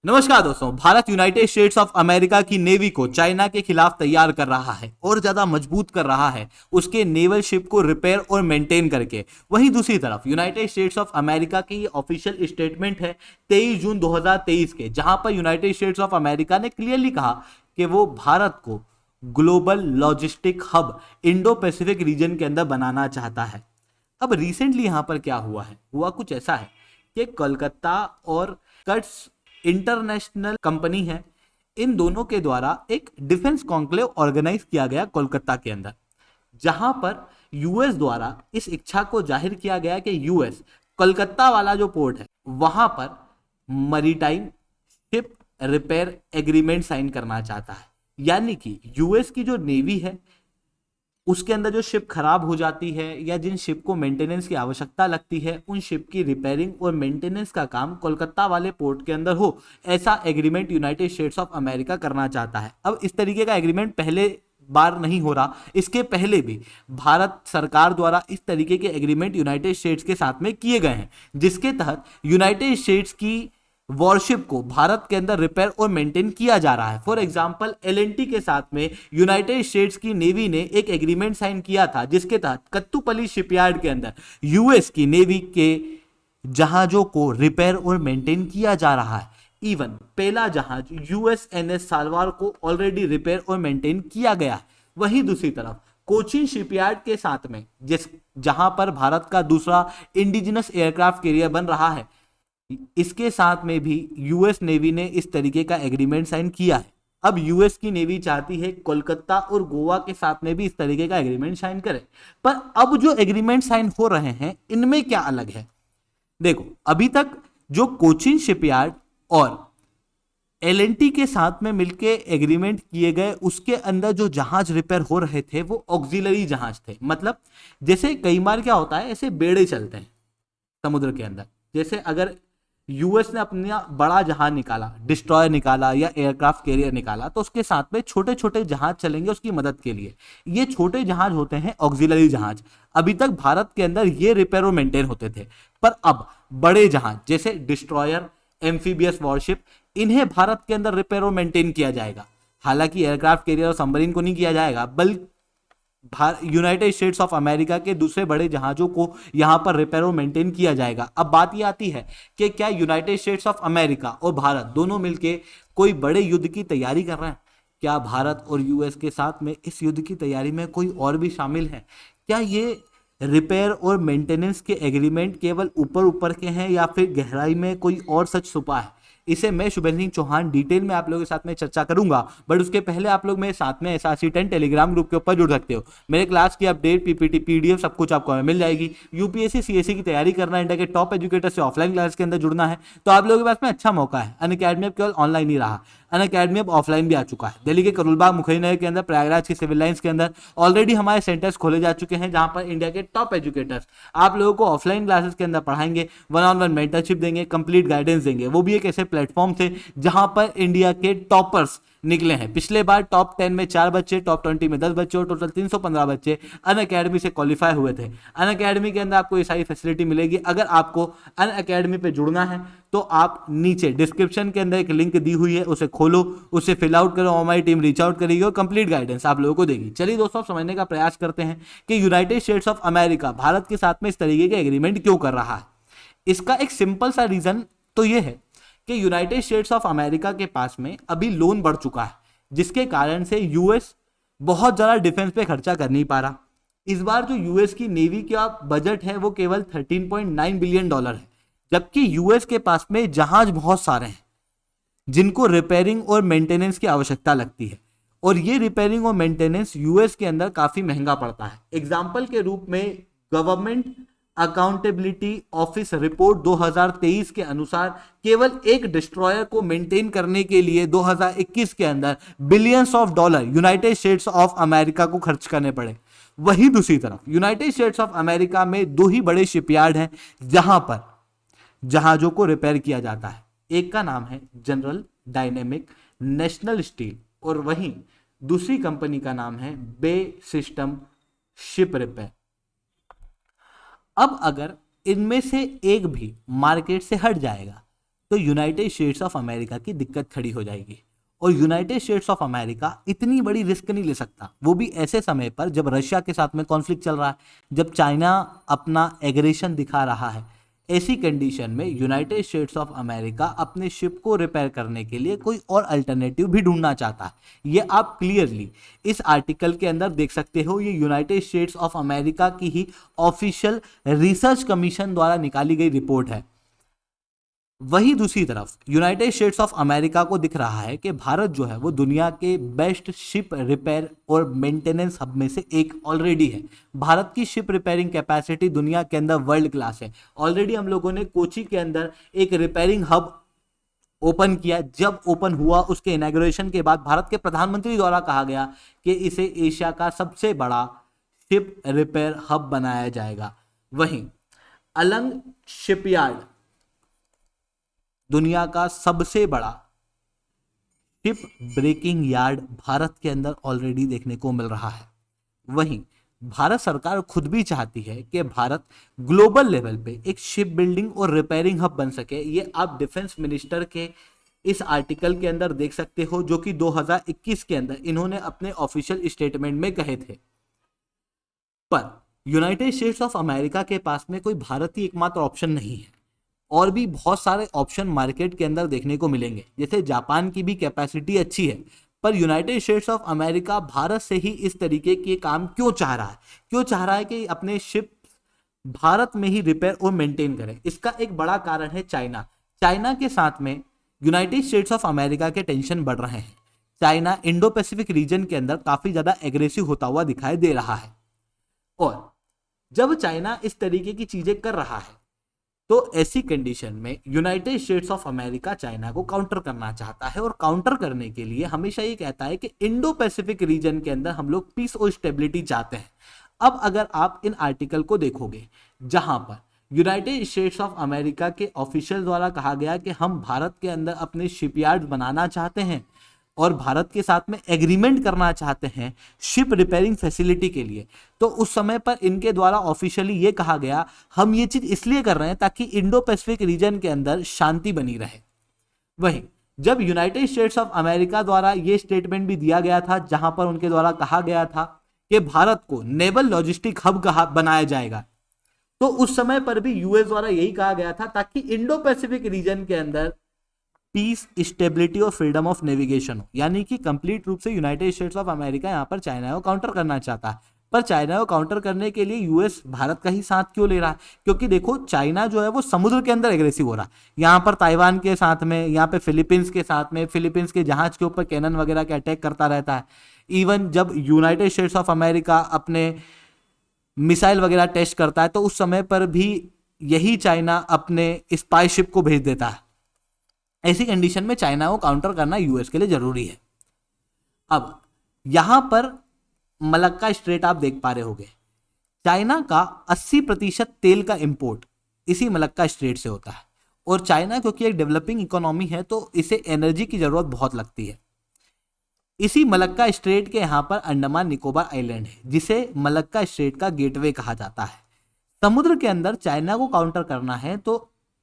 नमस्कार दोस्तों। Bharat United states of America की नेवी को चाइना के खिलाफ तैयार कर रहा है और ज्यादा मजबूत कर रहा है उसके नेवल शिप को रिपेयर और मेंटेन करके। वहीं दूसरी तरफ यूनाइटेड स्टेट्स ऑफ अमेरिका की ये ऑफिशियल स्टेटमेंट है 23 जून 2023 के, जहां पर यूनाइटेड स्टेट्स ऑफ अमेरिका ने क्लियरली कहा कि वो भारत को global logistic hub Indo Pacific region के अंदर बनाना चाहता है। अब रिसेंटली यहां पर क्या हुआ कुछ ऐसा है कि कोलकाता और कट्स इंटरनेशनल कंपनी है, इन दोनों के द्वारा एक डिफेंस कॉन्क्लेव ऑर्गेनाइज किया गया कोलकाता के अंदर, जहां पर यूएस द्वारा इस इच्छा को जाहिर किया गया कि यूएस कोलकाता वाला जो पोर्ट है वहां पर maritime ship repair agreement sign करना चाहता है। यानी कि यूएस की जो नेवी है उसके अंदर जो शिप खराब हो जाती है या जिन शिप को मेंटेनेंस की आवश्यकता लगती है, उन शिप की रिपेयरिंग और मेंटेनेंस का काम कोलकाता वाले पोर्ट के अंदर हो, ऐसा agreement United states of America करना चाहता है। अब इस तरीके का एग्रीमेंट पहले बार नहीं हो रहा, इसके पहले भी भारत सरकार द्वारा इस तरीके के एग्रीमेंट यूनाइटेड स्टेट्स के साथ में किए गए हैं, जिसके तहत यूनाइटेड स्टेट्स की वॉरशिप को भारत के अंदर रिपेयर और मेंटेन किया जा रहा है। फॉर एग्जांपल एलएनटी के साथ में यूनाइटेड स्टेट्स की नेवी ने एक एग्रीमेंट साइन किया था, जिसके तहत कत्तुपल्ली शिपयार्ड के अंदर यूएस की नेवी के जहाजों को रिपेयर और मेंटेन किया जा रहा है। इवन पहला जहाज यूएसएनएस सालवार को ऑलरेडी रिपेयर और मेंटेन किया गया है। वहीं दूसरी तरफ कोचीन शिपयार्ड के साथ में जहां पर भारत का दूसरा इंडिजिनस एयरक्राफ्ट कैरियर बन रहा है, इसके साथ में भी यूएस नेवी ने इस तरीके का एग्रीमेंट साइन किया है। अब यूएस की नेवी चाहती है कोलकाता और गोवा के साथ में भी इस तरीके का एग्रीमेंट साइन करे। पर अब जो एग्रीमेंट साइन हो रहे हैं इनमें क्या अलग है? देखो, अभी तक जो कोचीन शिपयार्ड और एलएनटी के साथ में मिलके एग्रीमेंट किए गए, उसके अंदर जो जहाज रिपेयर हो रहे थे वो ऑक्सिलरी जहाज थे। मतलब जैसे कई बार क्या होता है, ऐसे बेड़े चलते हैं समुद्र के अंदर। जैसे अगर यूएस ने अपना बड़ा जहाज निकाला, डिस्ट्रॉयर निकाला या एयरक्राफ्ट कैरियर निकाला, तो उसके साथ में छोटे छोटे जहाज चलेंगे उसकी मदद के लिए। ये छोटे जहाज होते हैं ऑक्सिलरी जहाज। अभी तक भारत के अंदर ये रिपेयर और मेंटेन होते थे, पर अब बड़े जहाज जैसे डिस्ट्रॉयर, एम्फीबियस वॉरशिप, इन्हें भारत के अंदर रिपेयर और मेंटेन किया जाएगा। हालांकि एयरक्राफ्ट कैरियर और सबमरीन को नहीं किया जाएगा, बल्कि यूनाइटेड स्टेट्स ऑफ अमेरिका के दूसरे बड़े जहाजों को यहां पर रिपेयर और मेंटेन किया जाएगा। अब बात यह आती है कि क्या यूनाइटेड स्टेट्स ऑफ अमेरिका और भारत दोनों मिलकर कोई बड़े युद्ध की तैयारी कर रहे हैं? क्या भारत और यूएस के साथ में इस युद्ध की तैयारी में कोई और भी शामिल है? क्या ये रिपेयर और मेंटेनेंस के एग्रीमेंट केवल ऊपर ऊपर के हैं या फिर गहराई में कोई और सच छुपा है? इसे मैं शुभेंद्र सिंह चौहान डिटेल में आप लोगों के साथ में चर्चा करूंगा, बट उसके पहले आप लोग मेरे साथ में SRC10 टेलीग्राम ग्रुप के ऊपर जुड़ सकते हो। मेरे क्लास की अपडेट, पीपीटी, पीडीएफ सब कुछ आपको मिल जाएगी। यूपीएससी सीएससी की तैयारी करना है, इंडिया के टॉप एजुकेटर से ऑफलाइन क्लास के अंदर जुड़ना है, तो आप लोगों के पास में अच्छा मौका है। अनअकैडमी अब केवल ऑनलाइन ही रहा, अनअकैडमी अब ऑफलाइन भी आ चुका है। दिल्ली के करोलबाग, मुखरीनगर के अंदर, प्रयागराज के सिविल लाइंस के अंदर ऑलरेडी हमारे सेंटर्स खोले जा चुके हैं, जहां पर इंडिया के टॉप एजुकेटर्स आप लोगों को ऑफलाइन क्लासेस के अंदर पढ़ाएंगे, वन ऑन वन मेंटरशिप देंगे, कंप्लीट गाइडेंस देंगे। वो भी एक ऐसे प्लेटफॉर्म से जहां पर इंडिया के टॉपर्स निकले हैं। पिछले बार टॉप 10 में 4 बच्चे, टॉप 20 में 10 बच्चे और टोटल 315 बच्चे अनअकैडमी से क्वालिफाई हुए थे। अनअकैडमी के अंदर आपको ये सारी फैसिलिटी मिलेगी। अगर आपको अनअकैडमी पे जुड़ना है तो आप नीचे डिस्क्रिप्शन के अंदर एक लिंक दी हुई है, उसे खोलो, उसे फिल आउट करो, हमारी टीम रीच आउट करेगी और कंप्लीट गाइडेंस आप लोगों को देगी। चलिए दोस्तों, समझने का प्रयास करते हैं कि United states of America Bharat के साथ में इस तरीके के एग्रीमेंट क्यों कर रहा है। इसका एक सिंपल सा रीजन तो यह है कि यूनाइटेड स्टेट्स ऑफ अमेरिका के पास में अभी लोन बढ़ चुका है, जिसके कारण से यूएस बहुत ज्यादा डिफेंस पे खर्चा कर नहीं पा रहा। इस बार जो यूएस की नेवी का बजट है वो केवल $13.9 बिलियन है, जबकि यूएस के पास में जहाज बहुत सारे हैं जिनको रिपेयरिंग और मेंटेनेंस की आवश्यकता लगती है, और ये रिपेयरिंग और मेंटेनेंस यूएस के अंदर काफी महंगा पड़ता है। एग्जाम्पल के रूप में गवर्नमेंट अकाउंटेबिलिटी ऑफिस रिपोर्ट 2023 के अनुसार केवल एक डिस्ट्रॉयर को मेंटेन करने के लिए 2021 के अंदर billions of dollar United states of America को खर्च करने पड़े। वहीं दूसरी तरफ यूनाइटेड स्टेट्स ऑफ अमेरिका में 2 ही बड़े शिपयार्ड हैं जहां पर जहाजों को रिपेयर किया जाता है। एक का नाम है जनरल डायनेमिक नेशनल स्टील और वहीं दूसरी कंपनी का नाम है बे सिस्टम शिप रिपेयर। अब अगर इनमें से एक भी मार्केट से हट जाएगा तो यूनाइटेड स्टेट्स ऑफ अमेरिका की दिक्कत खड़ी हो जाएगी। और यूनाइटेड स्टेट्स ऑफ अमेरिका इतनी बड़ी रिस्क नहीं ले सकता, वो भी ऐसे समय पर जब रशिया के साथ में कॉन्फ्लिक्ट चल रहा है, जब चाइना अपना एग्रेशन दिखा रहा है। ऐसी कंडीशन में यूनाइटेड स्टेट्स ऑफ अमेरिका अपने शिप को रिपेयर करने के लिए कोई और अल्टरनेटिव भी ढूंढना चाहता है। ये आप क्लियरली इस आर्टिकल के अंदर देख सकते हो। ये यूनाइटेड स्टेट्स ऑफ अमेरिका की ही ऑफिशियल रिसर्च कमीशन द्वारा निकाली गई रिपोर्ट है। वहीं दूसरी तरफ यूनाइटेड स्टेट्स ऑफ अमेरिका को दिख रहा है कि भारत जो है वो दुनिया के बेस्ट शिप रिपेयर और मेंटेनेंस हब में से एक ऑलरेडी है। भारत की शिप रिपेयरिंग कैपेसिटी दुनिया के अंदर वर्ल्ड क्लास है। ऑलरेडी हम लोगों ने कोची के अंदर एक रिपेयरिंग हब ओपन किया। जब ओपन हुआ उसके इनॉग्रेशन के बाद भारत के प्रधानमंत्री द्वारा कहा गया कि इसे एशिया का सबसे बड़ा शिप रिपेयर हब बनाया जाएगा। वहीं अलंग शिपयार्ड दुनिया का सबसे बड़ा शिप ब्रेकिंग यार्ड भारत के अंदर ऑलरेडी देखने को मिल रहा है। वहीं भारत सरकार खुद भी चाहती है कि भारत ग्लोबल लेवल पे एक शिप बिल्डिंग और रिपेयरिंग हब बन सके। ये आप डिफेंस मिनिस्टर के इस आर्टिकल के अंदर देख सकते हो, जो कि 2021 के अंदर इन्होंने अपने ऑफिशियल स्टेटमेंट में कहे थे। पर यूनाइटेड स्टेट्स ऑफ अमेरिका के पास में कोई भारतीय एकमात्र ऑप्शन नहीं है, और भी बहुत सारे ऑप्शन मार्केट के अंदर देखने को मिलेंगे। जैसे जापान की भी कैपेसिटी अच्छी है, पर United states of America Bharat से ही इस तरीके के काम क्यों चाह रहा है? क्यों चाह रहा है कि अपने शिप भारत में ही रिपेयर और मेंटेन करें? इसका एक बड़ा कारण है चाइना। चाइना के साथ में यूनाइटेड स्टेट्स ऑफ अमेरिका के टेंशन बढ़ रहे हैं। चाइना इंडो पैसिफिक रीजन के अंदर काफी ज्यादा एग्रेसिव होता हुआ दिखाई दे रहा है, और जब चाइना इस तरीके की चीजें कर रहा है तो ऐसी कंडीशन में United states of America China को काउंटर करना चाहता है। और काउंटर करने के लिए हमेशा ये कहता है कि इंडो पैसिफिक रीजन के अंदर हम लोग पीस और स्टेबिलिटी चाहते हैं। अब अगर आप इन आर्टिकल को देखोगे, जहां पर यूनाइटेड स्टेट्स ऑफ अमेरिका के ऑफिशियल द्वारा कहा गया कि हम भारत के अंदर अपने शिपयार्ड बनाना चाहते हैं और भारत के साथ में एग्रीमेंट करना चाहते हैं शिप रिपेयरिंग फैसिलिटी के लिए, तो उस समय पर इनके द्वारा ऑफिशियली ये कहा गया हम ये चीज इसलिए कर रहे हैं ताकि इंडो पैसिफिक रीजन के अंदर शांति बनी रहे। वहीं जब यूनाइटेड स्टेट्स ऑफ अमेरिका द्वारा ये स्टेटमेंट भी दिया गया था, जहां पर उनके द्वारा कहा गया था कि भारत को नेवल लॉजिस्टिक हब बनाया जाएगा, तो उस समय पर भी यूएस द्वारा यही कहा गया था ताकि इंडो पैसिफिक रीजन के अंदर पीस, स्टेबिलिटी और फ्रीडम ऑफ नेविगेशन हो। यानी कि कंप्लीट रूप से यूनाइटेड स्टेट्स ऑफ अमेरिका यहां पर चाइना को काउंटर करना चाहता है। पर चाइना को काउंटर करने के लिए यूएस भारत का ही साथ क्यों ले रहा है? क्योंकि देखो चाइना जो है वो समुद्र के अंदर एग्रेसिव हो रहा है। यहाँ पर ताइवान के साथ में, यहाँ पे फिलीपींस के साथ में, फिलीपींस के जहाज के ऊपर कैनन वगैरह के अटैक करता रहता है। इवन जब यूनाइटेड स्टेट्स ऑफ अमेरिका अपने मिसाइल वगैरह टेस्ट करता है तो उस समय पर भी यही चाइना अपने स्पाई शिप को भेज देता है। ऐसी कंडीशन में चाइना को काउंटर करना यूएस के लिए जरूरी है। अब यहां पर मलक्का स्ट्रेट आप देख पा रहे होंगे, चाइना का 80% तेल का इंपोर्ट इसी मलक्का स्ट्रेट से होता है। और चाइना क्योंकि एक डेवलपिंग इकोनॉमी है तो इसे एनर्जी की जरूरत बहुत लगती है। इसी मलक्का स्ट्रेट के यहां पर अंडमान निकोबार आइलैंड है, जिसे मलक्का स्ट्रेट का गेटवे कहा जाता है। समुद्र के अंदर चाइना को काउंटर करना है तो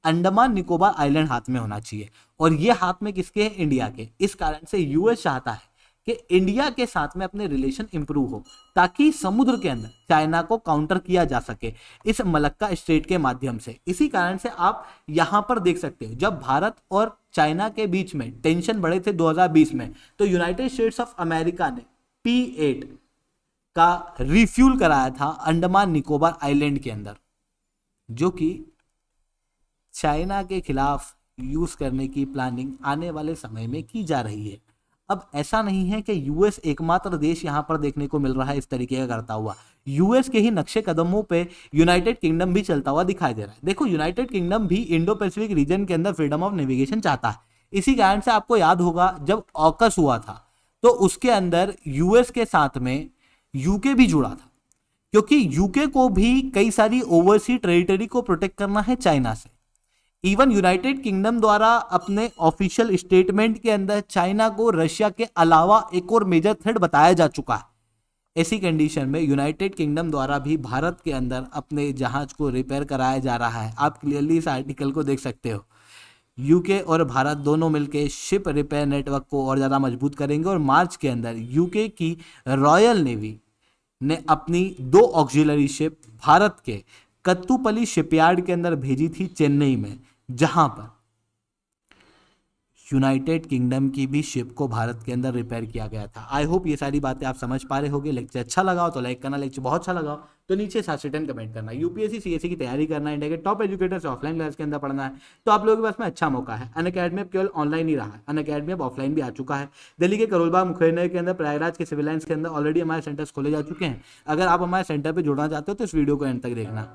अंडमान निकोबार आइलैंड हाथ में होना चाहिए, और ये हाथ में किसके हैं? इंडिया के। इस कारण से यूएस चाहता है कि इंडिया के साथ में अपने रिलेशन इंप्रूव हो ताकि समुद्र के अंदर चाइना को काउंटर किया जा सके इस मलक्का स्ट्रेट के माध्यम से। इसी कारण से आप यहां पर देख सकते हो जब भारत और चाइना के बीच में टेंशन बढ़े थे 2020 में, तो यूनाइटेड स्टेट्स ऑफ अमेरिका ने P8 का रिफ्यूल कराया था अंडमान निकोबार आइलैंड के अंदर, जो कि चाइना के खिलाफ यूज करने की प्लानिंग आने वाले समय में की जा रही है। अब ऐसा नहीं है कि यूएस एकमात्र देश यहां पर देखने को मिल रहा है इस तरीके का करता हुआ। यूएस के ही नक्शे कदमों पे यूनाइटेड किंगडम भी चलता हुआ दिखाई दे रहा है। देखो यूनाइटेड किंगडम भी इंडो पैसिफिक रीजन के अंदर फ्रीडम ऑफ नेविगेशन चाहता है। इसी कारण से आपको याद होगा जब ऑकस हुआ था तो उसके अंदर यूएस के साथ में यूके भी जुड़ा था, क्योंकि यूके को भी कई सारी ओवरसी टेरिटरी को प्रोटेक्ट करना है चाइना से। इवन यूनाइटेड किंगडम द्वारा अपने ऑफिशियल स्टेटमेंट के अंदर चाइना को रशिया के अलावा एक और मेजर थ्रेट बताया जा चुका है। ऐसी कंडीशन में यूनाइटेड किंगडम द्वारा भी भारत के अंदर अपने जहाज को रिपेयर कराया जा रहा है। आप क्लियरली इस आर्टिकल को देख सकते हो। यूके और भारत दोनों मिलकर शिप रिपेयर नेटवर्क को और ज़्यादा मजबूत करेंगे। और मार्च के अंदर यूके की रॉयल नेवी ने अपनी 2 ऑक्सिलरी शिप भारत के कत्तुपल्ली शिपयार्ड के अंदर भेजी थी चेन्नई में, जहां पर यूनाइटेड किंगडम की भी शिप को भारत के अंदर रिपेयर किया गया था। आई होप ये सारी बातें आप समझ पा रहे होंगे। लेक्चर अच्छा लगा हो तो लाइक करना, लेक्चर बहुत अच्छा लगा हो तो नीचे 7 से 10 कमेंट करना। यूपीएससी सीएससी की तैयारी करना है, इंडिया के टॉप एजुकेटर से ऑफलाइन क्लास के अंदर पढ़ना है, तो आप लोगों के पास में अच्छा मौका है। अनअकैडमी अब केवल ऑनलाइन ही रहा है, अनअकैडमी अब ऑफलाइन भी आ चुका है। दिल्ली के करोलबाग मुखर्जी के अंदर, प्रयागराज के सिविल लाइन्स के अंदर ऑलरेडी हमारे सेंटर्स खोले जा चुके हैं। अगर आप हमारे सेंटर पर जुड़ना चाहते हो तो इस वीडियो को एंड तक देखना।